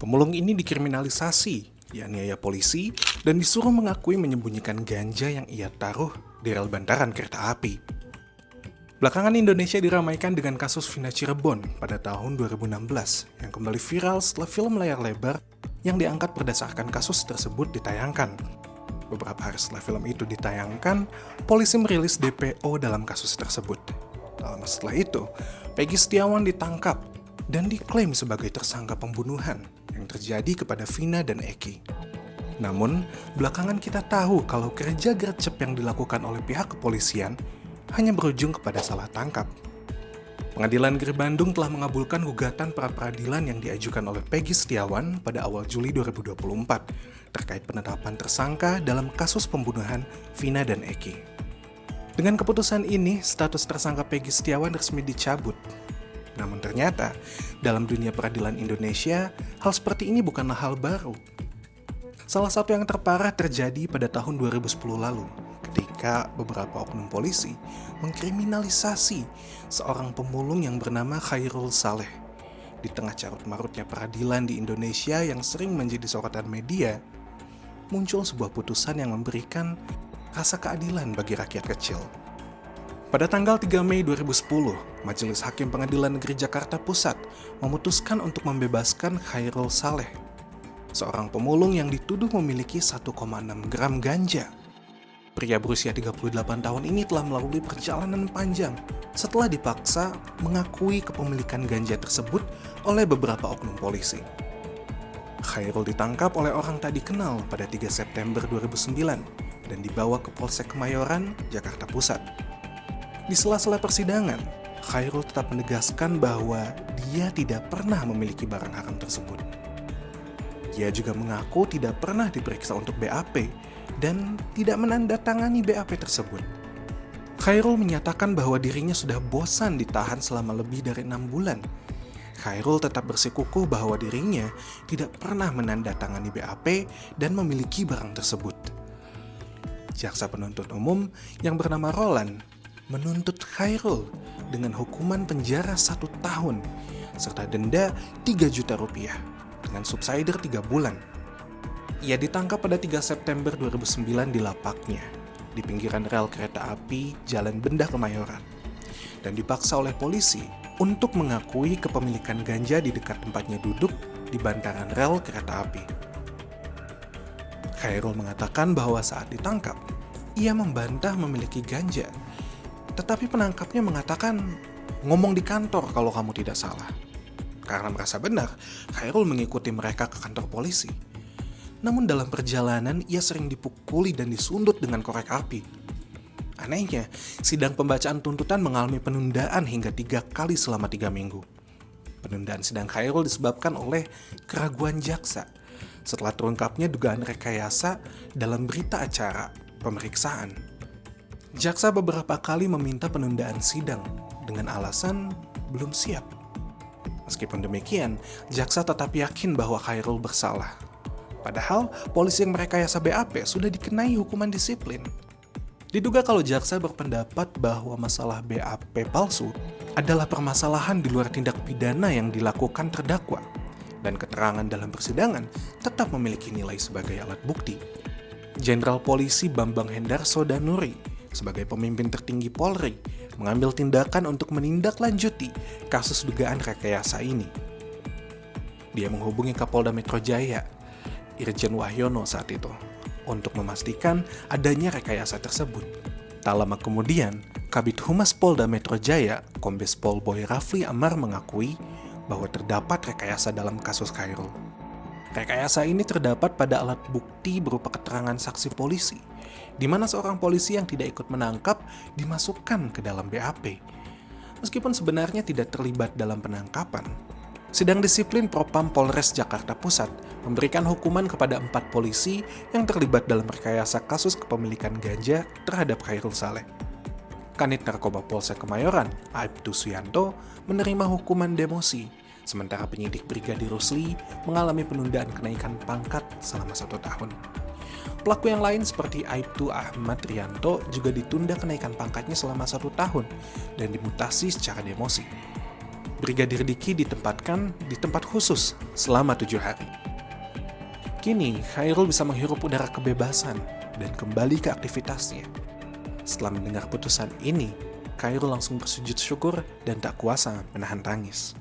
Pemulung ini dikriminalisasi, dianiaya polisi, dan disuruh mengakui menyembunyikan ganja yang ia taruh di rel bantaran kereta api. Belakangan Indonesia diramaikan dengan kasus Vina Cirebon pada tahun 2016 yang kembali viral setelah film layar lebar yang diangkat berdasarkan kasus tersebut ditayangkan. Beberapa hari setelah film itu ditayangkan, polisi merilis DPO dalam kasus tersebut. Tak lama setelah itu, Peggy Setiawan ditangkap dan diklaim sebagai tersangka pembunuhan yang terjadi kepada Vina dan Eki. Namun, belakangan kita tahu kalau kerja gercep yang dilakukan oleh pihak kepolisian hanya berujung kepada salah tangkap. Pengadilan Negeri Bandung telah mengabulkan gugatan pra-peradilan yang diajukan oleh Peggy Setiawan pada awal Juli 2024 terkait penetapan tersangka dalam kasus pembunuhan Vina dan Eki. Dengan keputusan ini, status tersangka Peggy Setiawan resmi dicabut. Namun ternyata, dalam dunia peradilan Indonesia, hal seperti ini bukanlah hal baru. Salah satu yang terparah terjadi pada tahun 2010 lalu, ketika beberapa oknum polisi mengkriminalisasi seorang pemulung yang bernama Khairul Saleh. Di tengah carut-marutnya peradilan di Indonesia yang sering menjadi sorotan media, muncul sebuah putusan yang memberikan rasa keadilan bagi rakyat kecil. Pada tanggal 3 Mei 2010, Majelis Hakim Pengadilan Negeri Jakarta Pusat memutuskan untuk membebaskan Khairul Saleh, seorang pemulung yang dituduh memiliki 1,6 gram ganja. Pria berusia 38 tahun ini telah melalui perjalanan panjang setelah dipaksa mengakui kepemilikan ganja tersebut oleh beberapa oknum polisi. Khairul ditangkap oleh orang tak dikenal pada 3 September 2009 dan dibawa ke Polsek Kemayoran, Jakarta Pusat. Di sela-sela persidangan, Khairul tetap menegaskan bahwa dia tidak pernah memiliki barang haram tersebut. Ia juga mengaku tidak pernah diperiksa untuk BAP dan tidak menandatangani BAP tersebut. Khairul menyatakan bahwa dirinya sudah bosan ditahan selama lebih dari 6 bulan. Khairul tetap bersikukuh bahwa dirinya tidak pernah menandatangani BAP dan memiliki barang tersebut. Jaksa penuntut umum yang bernama Roland menuntut Khairul dengan hukuman penjara 1 tahun serta denda 3 juta rupiah dengan subsidiar 3 bulan. Ia ditangkap pada 3 September 2009 di lapaknya di pinggiran rel kereta api Jalan Benda Kemayoran dan dipaksa oleh polisi untuk mengakui kepemilikan ganja di dekat tempatnya duduk di bantaran rel kereta api. Khairul mengatakan bahwa saat ditangkap, ia membantah memiliki ganja. Tetapi penangkapnya mengatakan, ngomong di kantor kalau kamu tidak salah. Karena merasa benar, Khairul mengikuti mereka ke kantor polisi. Namun dalam perjalanan, ia sering dipukuli dan disundut dengan korek api. Anehnya, sidang pembacaan tuntutan mengalami penundaan hingga 3 kali selama 3 minggu. Penundaan sidang Khairul disebabkan oleh keraguan jaksa setelah terungkapnya dugaan rekayasa dalam berita acara pemeriksaan. Jaksa beberapa kali meminta penundaan sidang dengan alasan belum siap. Meskipun demikian, jaksa tetap yakin bahwa Khairul bersalah. Padahal, polisi yang merekayasa BAP sudah dikenai hukuman disiplin. Diduga kalau jaksa berpendapat bahwa masalah BAP palsu adalah permasalahan di luar tindak pidana yang dilakukan terdakwa, dan keterangan dalam persidangan tetap memiliki nilai sebagai alat bukti. Jenderal Polisi Bambang Hendarso Danuri sebagai pemimpin tertinggi Polri, mengambil tindakan untuk menindaklanjuti kasus dugaan rekayasa ini. Dia menghubungi Kapolda Metro Jaya, Irjen Wahyono saat itu, untuk memastikan adanya rekayasa tersebut. Tak lama kemudian, Kabid Humas Polda Metro Jaya, Kombes Pol Boy Rafli Amar mengakui bahwa terdapat rekayasa dalam kasus Khairul. Rekayasa ini terdapat pada alat bukti berupa keterangan saksi polisi, di mana seorang polisi yang tidak ikut menangkap dimasukkan ke dalam BAP, meskipun sebenarnya tidak terlibat dalam penangkapan. Sidang disiplin Propam Polres Jakarta Pusat memberikan hukuman kepada 4 polisi yang terlibat dalam rekayasa kasus kepemilikan ganja terhadap Khairul Saleh. Kanit Narkoba Polsek Kemayoran, Aibtu Suyanto, menerima hukuman demosi, sementara penyidik Brigadir Rusli mengalami penundaan kenaikan pangkat selama 1 tahun. Pelaku yang lain seperti Aibtu Ahmad Rianto juga ditunda kenaikan pangkatnya selama 1 tahun dan dimutasi secara demosi. Brigadir Diki ditempatkan di tempat khusus selama 7 hari. Kini, Khairul bisa menghirup udara kebebasan dan kembali ke aktivitasnya. Setelah mendengar putusan ini, Khairul langsung bersujud syukur dan tak kuasa menahan tangis.